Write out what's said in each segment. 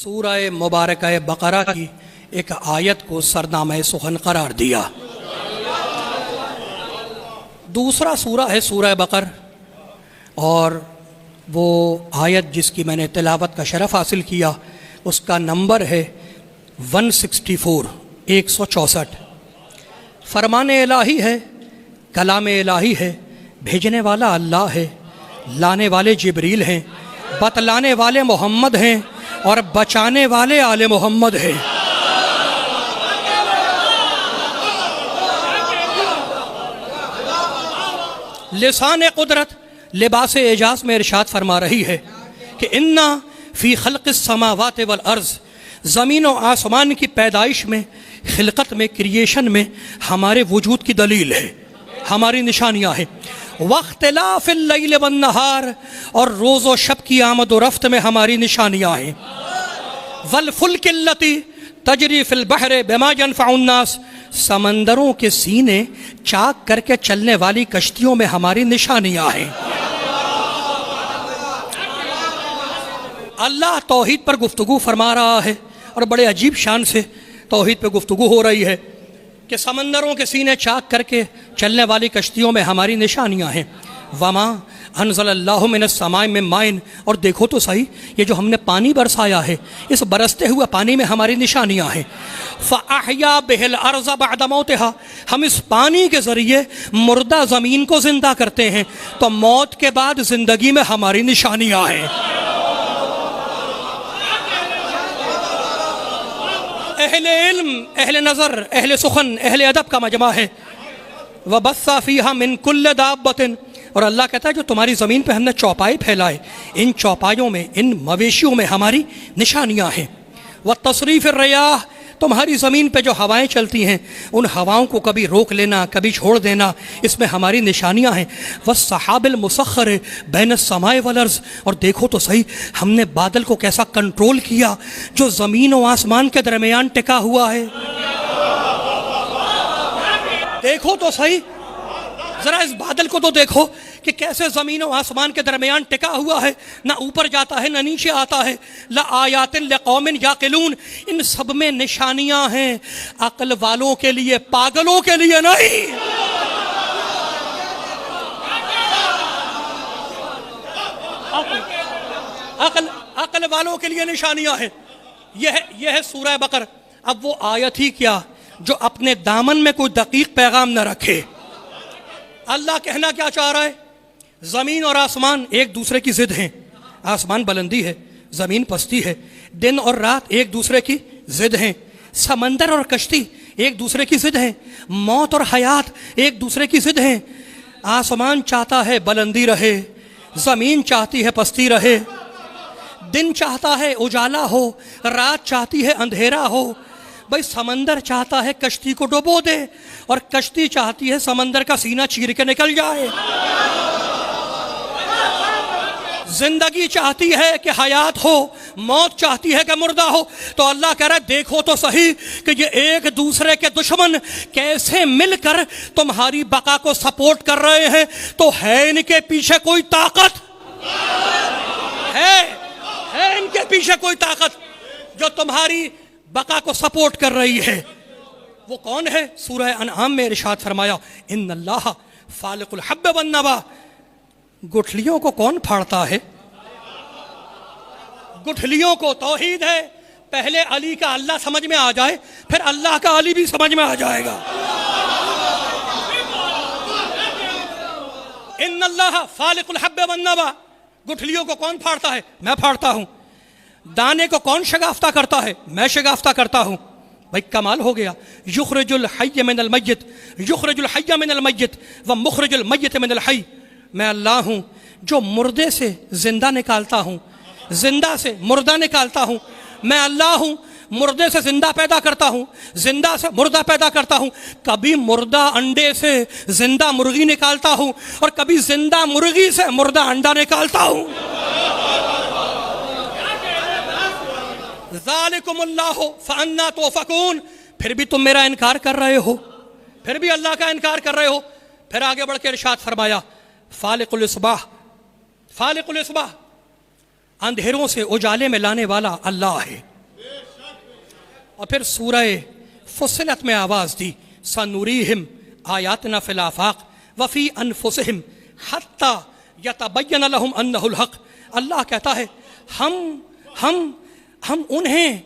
سورہ مبارکہ بقرہ کی ایک آیت کو سرنامہ سخن قرار دیا۔ دوسرا سورہ ہے سورہ بقر، اور وہ آیت جس کی میں نے تلاوت کا شرف حاصل کیا اس کا نمبر ہے 164 164۔ فرمان الہی ہے، کلام الہی ہے، بھیجنے والا اللہ ہے، لانے والے جبریل ہیں، بتلانے والے محمد ہیں، اور بچانے والے آل محمد ہیں۔ لسان قدرت لباس اعجاز میں ارشاد فرما رہی ہے کہ انا فی خلق السماوات والارض، زمین و آسمان کی پیدائش میں، خلقت میں، کریشن میں ہمارے وجود کی دلیل ہے، ہماری نشانیاں ہیں۔ واختلاف اللیل والنہار، اور روز و شب کی آمد و رفت میں ہماری نشانیاں ہیں۔ والفلک التی تجری فی البحر بما ينفع الناس، سمندروں کے سینے چاک کر کے چلنے والی کشتیوں میں ہماری نشانیاں ہیں۔ اللہ توحید پر گفتگو فرما رہا ہے، اور بڑے عجیب شان سے توحید پہ گفتگو ہو رہی ہے کہ سمندروں کے سینے چاک کر کے چلنے والی کشتیوں میں ہماری نشانیاں ہیں۔ وما انزل اللہ من السماء من ماء، اور دیکھو تو صحیح یہ جو ہم نے پانی برسایا ہے، اس برستے ہوئے پانی میں ہماری نشانیاں ہیں۔ فاحیا بہ الارض بعد موتها، ہم اس پانی کے ذریعے مردہ زمین کو زندہ کرتے ہیں، تو موت کے بعد زندگی میں ہماری نشانیاں ہیں۔ اہل علم، اہل نظر، اہل سخن، اہل ادب کا مجمع ہے۔ وبث فیہا من کل دابۃ، اور اللہ کہتا ہے جو تمہاری زمین پہ ہم نے چوپائے پھیلائے، ان چوپایوں میں، ان مویشیوں میں ہماری نشانیاں ہیں۔ وتصریف الریاح، تمہاری زمین پہ جو ہوائیں چلتی ہیں ان ہواؤں کو کبھی روک لینا، کبھی چھوڑ دینا، اس میں ہماری نشانیاں ہیں۔ والسحاب المسخر بین السماء والارض، اور دیکھو تو صحیح ہم نے بادل کو کیسا کنٹرول کیا جو زمین و آسمان کے درمیان ٹکا ہوا ہے۔ دیکھو تو صحیح، ذرا اس بادل کو تو دیکھو کہ کیسے زمین و آسمان کے درمیان ٹکا ہوا ہے، نہ اوپر جاتا ہے نہ نیچے آتا ہے۔ لآیات لقوم یعقلون، ان سب میں نشانیاں ہیں، عقل والوں کے لیے، پاگلوں کے لیے نہیں۔ عقل والوں کے لیے نشانیاں ہیں۔ یہ ہے سورہ بقر۔ اب وہ آیت ہی کیا جو اپنے دامن میں کوئی دقیق پیغام نہ رکھے۔ اللہ کہنا کیا چاہ رہا ہے؟ زمین اور آسمان ایک دوسرے کی ضد ہیں، آسمان بلندی ہے، زمین پستی ہے، دن اور رات ایک دوسرے کی ضد ہیں، سمندر اور کشتی ایک دوسرے کی ضد ہیں، موت اور حیات ایک دوسرے کی ضد ہیں۔ آسمان چاہتا ہے بلندی رہے، زمین چاہتی ہے پستی رہے، دن چاہتا ہے اجالا ہو، رات چاہتی ہے اندھیرا ہو۔ بھائی سمندر چاہتا ہے کشتی کو ڈبو دے، اور کشتی چاہتی ہے سمندر کا سینہ چیر کے نکل جائے۔ زندگی چاہتی ہے کہ حیات ہو، موت چاہتی ہے کہ مردہ ہو۔ تو اللہ کہہ رہا ہے دیکھو تو صحیح کہ یہ ایک دوسرے کے دشمن کیسے مل کر تمہاری بقا کو سپورٹ کر رہے ہیں۔ تو ہے ان کے پیچھے کوئی طاقت، ہے ان کے پیچھے کوئی طاقت جو تمہاری بقا کو سپورٹ کر رہی ہے۔ وہ کون ہے؟ سورہ انعام میں ارشاد فرمایا ان اللہ فالق الحب والنوا، گٹھلیوں کو کون پھاڑتا ہے؟ گٹھلیوں کو توحید ہے۔ پہلے علی کا اللہ سمجھ میں آ جائے، پھر اللہ کا علی بھی سمجھ میں آ جائے گا۔ ان اللہ فالق الحب والنوا، گٹھلیوں کو کون پھاڑتا ہے؟ میں پھاڑتا ہوں۔ دانے کو کون شگافتہ کرتا ہے؟ میں شگافتہ کرتا ہوں۔ بھائی کمال ہو گیا۔ یخرج الحی من المیت، یخرج الحی من المیت ومخرج المیت من الحی، میں اللہ ہوں جو مردے سے زندہ نکالتا ہوں، زندہ سے مردہ نکالتا ہوں۔ میں اللہ ہوں مردے سے زندہ پیدا کرتا ہوں، زندہ سے مردہ پیدا کرتا ہوں۔ کبھی مردہ انڈے سے زندہ مرغی نکالتا ہوں، اور کبھی زندہ مرغی سے مردہ انڈا نکالتا ہوں۔ ذالکم اللہ فانا توفکون، پھر بھی تم میرا انکار کر رہے ہو، پھر بھی اللہ کا انکار کر رہے ہو۔ پھر آگے بڑھ کے ارشاد فرمایا فالق الاصباح، فالق الاصباح، اندھیروں سے اجالے میں لانے والا اللہ ہے۔ اور پھر سورہ فصلت میں آواز دی سنوریہم آیاتنا فی الآفاق وفی انفسہم حتی یتبین لہم انہ الحق. اللہ کہتا ہے ہم انہیں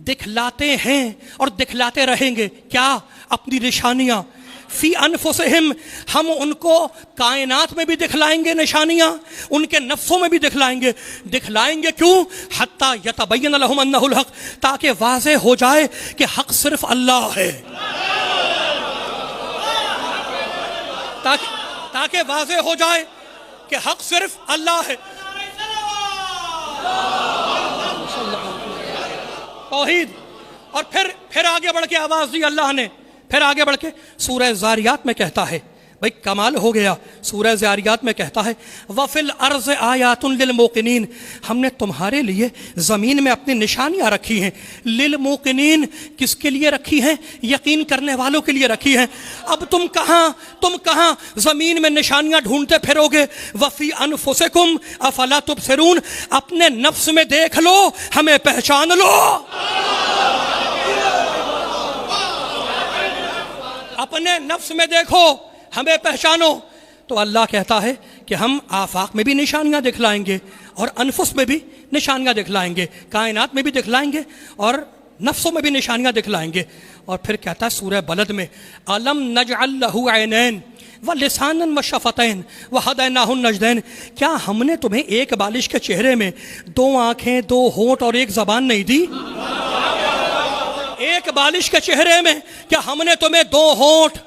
دکھلاتے ہیں اور دکھلاتے رہیں گے. کیا؟ اپنی نشانیاں. فی انفسہم ہم ان کو کائنات میں بھی دکھلائیں گے نشانیاں, ان کے نفسوں میں بھی دکھلائیں گے. دکھلائیں گے کیوں؟ حتی یتبین لہم انہ الحق, تاکہ واضح ہو جائے کہ حق صرف اللہ ہے. تاکہ واضح ہو جائے کہ حق صرف اللہ ہے. توحید. اور پھر آگے بڑھ کے آواز دی اللہ نے, پھر آگے بڑھ کے سورہ زاریات میں کہتا ہے, بھئی کمال ہو گیا. سورہ زاریات میں کہتا ہے وَفِي الْأَرْضِ آیَاتٌ لِلْمُوقِنِينَ, ہم نے تمہارے لیے زمین میں اپنی نشانیاں رکھی ہیں. لِلْمُوقِنِينَ, کس کے لیے رکھی ہیں؟ یقین کرنے والوں کے لیے رکھی ہیں. اب تم کہاں زمین میں نشانیاں ڈھونڈتے پھرو گے؟ وَفِي أَنفُسِكُمْ أَفَلَا تُبْصِرُونَ, اپنے نفس میں دیکھ لو, ہمیں پہچان لو. اپنے نفس میں دیکھو, ہمیں پہچانو. تو اللہ کہتا ہے کہ ہم آفاق میں بھی نشانیاں دکھلائیں گے اور انفس میں بھی نشانیاں دکھلائیں گے, کائنات میں بھی دکھلائیں گے اور نفسوں میں بھی نشانیاں دکھلائیں گے. اور پھر کہتا ہے سورہ بلد میں أَلَمْ نَجْعَلْ لَهُ عَيْنَيْنِ وَلِسَانًا وَشَفَتَيْنِ وَهَدَيْنَاهُ النَّجْدَيْنِ, کیا ہم نے تمہیں ایک بالش کے چہرے میں 2 آنکھیں, 2 ہونٹ اور 1 زبان نہیں دی؟ ایک بالش کے چہرے میں کیا ہم نے تمہیں 2 ہونٹ,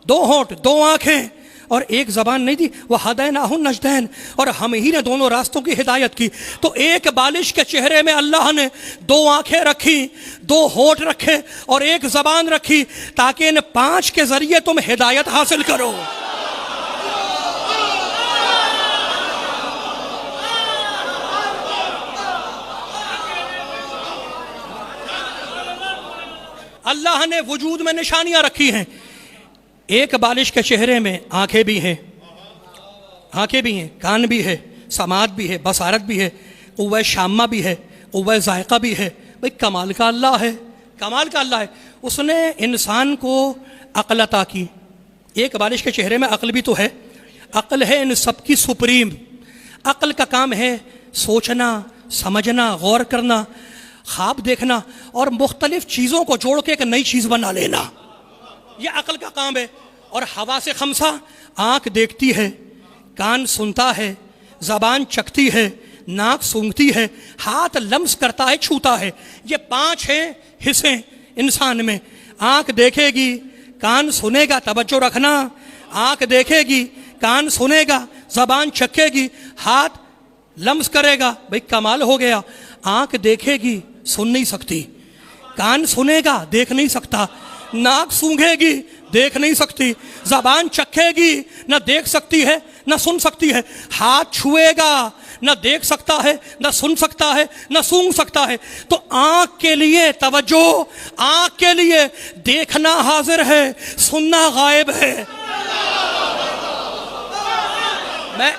2 آنکھیں اور 1 زبان نہیں دی؟ وَهَدَيْنَاهُ النَّجْدَيْنِ, اور ہم ہی نے دونوں راستوں کی ہدایت کی. تو ایک بالش کے چہرے میں اللہ نے 2 آنکھیں رکھی, 2 ہونٹ رکھے اور 1 زبان رکھی, تاکہ ان 5 کے ذریعے تم ہدایت حاصل کرو. اللہ نے وجود میں نشانیاں رکھی ہیں. ایک بالش کے چہرے میں آنکھیں بھی ہیں, کان بھی ہے, سماعت بھی ہے, بصارت بھی ہے, قوہ شامہ بھی ہے, قوہ ذائقہ بھی ہے. بھئی کمال کا اللہ ہے, کمال کا اللہ ہے. اس نے انسان کو عقل عطا کی. ایک بالش کے چہرے میں عقل بھی تو ہے. عقل ہے ان سب کی سپریم. عقل کا کام ہے سوچنا, سمجھنا, غور کرنا, خواب دیکھنا اور مختلف چیزوں کو جوڑ کے ایک نئی چیز بنا لینا. یہ عقل کا کام ہے. اور حواس خمسہ, آنکھ دیکھتی ہے, کان سنتا ہے, زبان چکھتی ہے, ناک سونگھتی ہے, ہاتھ لمس کرتا ہے, چھوتا ہے. یہ 5 ہیں حصے انسان میں. آنکھ دیکھے گی, کان سنے گا, توجہ رکھنا, آنکھ دیکھے گی, کان سنے گا, زبان چکھے گی, ہاتھ لمس کرے گا. بھئی کمال ہو گیا. آنکھ دیکھے گی, سن نہیں سکتی. کان سنے گا, دیکھ نہیں سکتا. ناک سونگھے گی, دیکھ نہیں سکتی. زبان چکھے گی, نہ دیکھ سکتی ہے نہ سن سکتی ہے. ہاتھ چھوئے گا, نہ دیکھ سکتا ہے, نہ سن سکتا ہے, نہ سونگھ سکتا ہے. تو آنکھ کے لیے توجہ, آنکھ کے لیے دیکھنا حاضر ہے, سننا غائب ہے. میں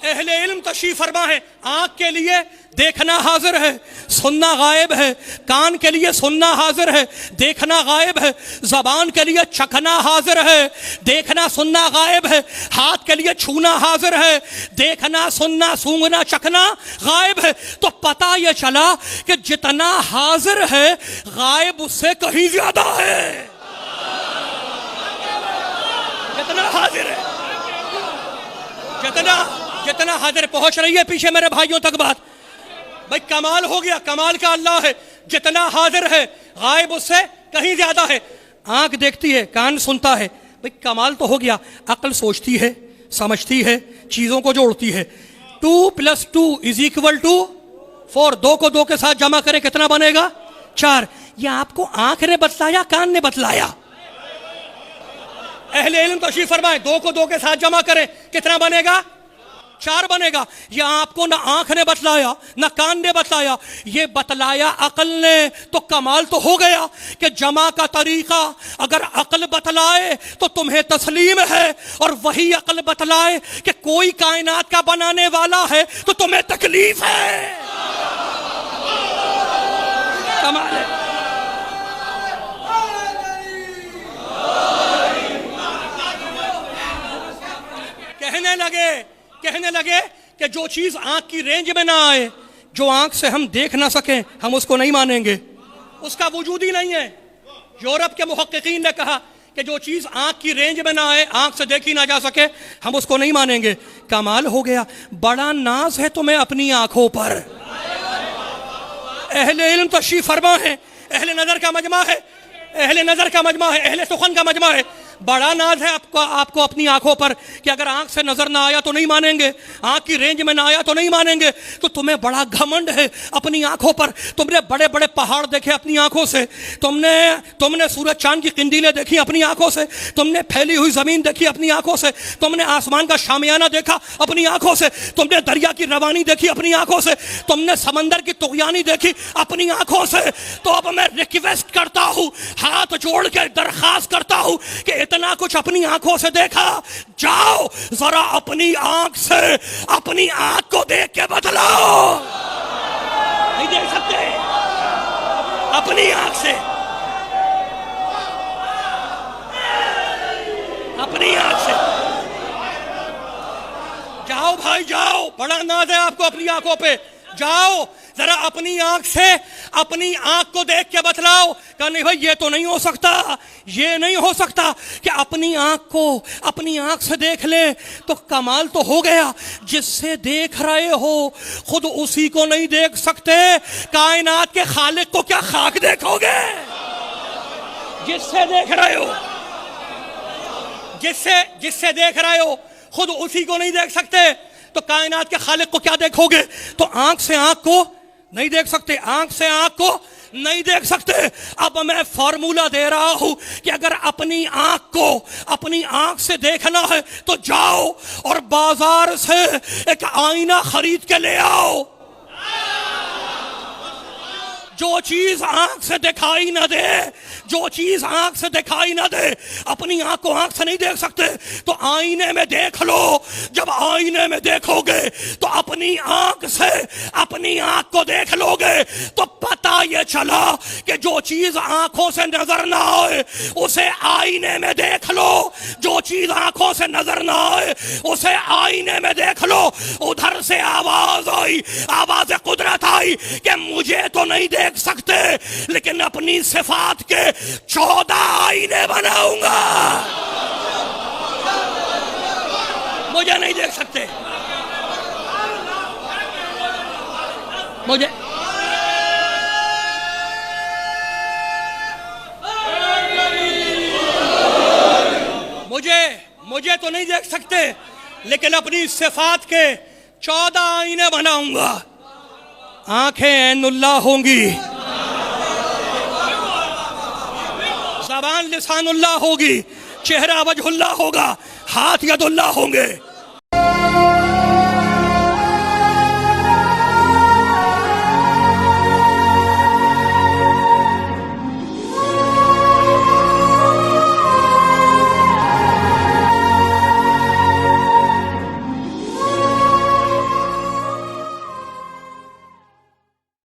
اہل علم تشریف فرما ہے, آنکھ کے لیے دیکھنا حاضر ہے, سننا غائب ہے. کان کے لیے سننا حاضر ہے, دیکھنا غائب ہے. زبان کے لیے چکھنا حاضر ہے, دیکھنا سننا غائب ہے. ہاتھ کے لیے چھونا حاضر ہے, دیکھنا سننا سونگنا چکھنا غائب ہے. تو پتہ یہ چلا کہ جتنا حاضر ہے غائب اس سے کہیں زیادہ ہے. جتنا حاضر ہے, جتنا حاضر پہنچ رہی ہے پیچھے میرے بھائیوں تک بات. بھئی کمال ہو گیا, کمال کا اللہ ہے. جتنا حاضر ہے غائب اس سے کہیں زیادہ ہے. آنکھ دیکھتی ہے, کان سنتا ہے. بھئی کمال تو ہو گیا. عقل سوچتی ہے, سمجھتی ہے, چیزوں کو جوڑتی ہے. 2 + 2 = 4. 2 کو 2 کے ساتھ جمع کرے کتنا بنے گا؟ 4. یہ آپ کو آنکھ نے بتلایا, کان نے بتلایا؟ اہل علم تشریف فرمائے, 2 کو 2 کے ساتھ جمع کریں کتنا بنے گا؟ 4 بنے گا. یہ آپ کو نہ آنکھ نے بتلایا نہ کان نے بتلایا, یہ بتلایا عقل نے. تو کمال تو ہو گیا کہ جمع کا طریقہ اگر عقل بتلائے تو تمہیں تسلیم ہے, اور وہی عقل بتلائے کہ کوئی کائنات کا بنانے والا ہے تو تمہیں تکلیف ہے. کمال ہے, کہنے لگے کہ جو چیز آنکھ کی رینج میں نہ آئے، جو آنکھ سے ہم دیکھ نہ سکیں، ہم اس کو نہیں مانیں گے، اس کا وجود ہی نہیں ہے۔ یورپ کے محققین نے کہا کہ جو چیز آنکھ کی رینج میں نہ آئے، آنکھ سے دیکھی نہ جا سکے، ہم اس کو نہیں مانیں گے۔ کمال ہو گیا، بڑا ناز ہے تمہیں اپنی آنکھوں پر۔ اہل علم تشریف فرما ہے، اہل نظر کا مجمع ہے، اہل نظر کا مجمع ہے، اہل سخن کا مجمع ہے۔ بڑا ناز ہے آپ کو اپنی آنکھوں پر کہ اگر آنکھ سے نظر نہ آیا تو نہیں مانیں گے، آنکھ کی رینج میں نہ آیا تو نہیں مانیں گے۔ تو تمہیں بڑا گھمنڈ ہے اپنی آنکھوں پر۔ تم نے بڑے بڑے پہاڑ دیکھے اپنی آنکھوں سے، تم نے سورج چاند کی قندیلیں دیکھی اپنی آنکھوں سے، تم نے پھیلی ہوئی زمین دیکھی اپنی آنکھوں سے، تم نے آسمان کا شامیانہ دیکھا اپنی آنکھوں سے، تم نے دریا کی روانی دیکھی اپنی آنکھوں سے، تم نے سمندر کی طغیانی دیکھی اپنی آنکھوں سے۔ تو اب میں ریکویسٹ کرتا ہوں، ہاتھ جوڑ کے درخواست کرتا ہوں کہ اتنا کچھ اپنی آنکھوں سے دیکھا، جاؤ ذرا اپنی آنکھ سے اپنی آنکھ کو دیکھ کے بتلاؤ۔ نہیں دیکھ سکتے اپنی آنکھ سے، اپنی آنکھ سے جاؤ بھائی جاؤ، بڑا ناز ہے آپ کو اپنی آنکھوں پہ، جاؤ ذرا اپنی آنکھ سے اپنی آنکھ کو دیکھ کے بتلاؤ۔ کہا نہیں بھائی یہ تو نہیں ہو سکتا، یہ نہیں ہو سکتا کہ اپنی آنکھ کو اپنی آنکھ سے دیکھ لیں۔ تو کمال تو ہو گیا، جس سے دیکھ رہے ہو خود اسی کو نہیں دیکھ سکتے، کائنات کے خالق کو کیا خاک دیکھو گے؟ جس سے دیکھ رہے ہو، جس سے دیکھ رہے ہو خود اسی کو نہیں دیکھ سکتے، تو کائنات کے خالق کو کیا دیکھو گے؟ تو آنکھ سے آنکھ کو نہیں دیکھ سکتے، آنکھ سے آنکھ کو نہیں دیکھ سکتے۔ اب میں فارمولہ دے رہا ہوں کہ اگر اپنی آنکھ کو اپنی آنکھ سے دیکھنا ہے تو جاؤ اور بازار سے ایک آئینہ خرید کے لے آؤ۔ جو چیز آنکھ سے دکھائی نہ دے، جو چیز آنکھ سے دکھائی نہ دے، اپنی آنکھ کو آنکھ سے نہیں دیکھ سکتے تو آئینے میں دیکھ لو۔ جب آئینے میں دیکھو گے تو اپنی آنکھ سے اپنی آنکھ کو دیکھ لو گے تو پتہ یہ چلا کہ جو چیز آنکھوں سے نظر نہ آئے اسے آئینے میں دیکھ لو، جو چیز آنکھوں سے نظر نہ آئے اسے آئینے میں دیکھ لو۔ ادھر سے آواز آئی، آواز قدرت آئی کہ مجھے تو نہیں دیکھ سکتے لیکن اپنی صفات کے 14 آئینے بناؤں گا۔ مجھے نہیں دیکھ سکتے، مجھے تو نہیں دیکھ سکتے لیکن اپنی صفات کے 14 آئینے بناؤں گا۔ آنکھیں عین اللہ ہوں گی، زبان لسان اللہ ہوگی، چہرہ وجہ اللہ ہوگا، ہاتھ ید اللہ ہوں گے۔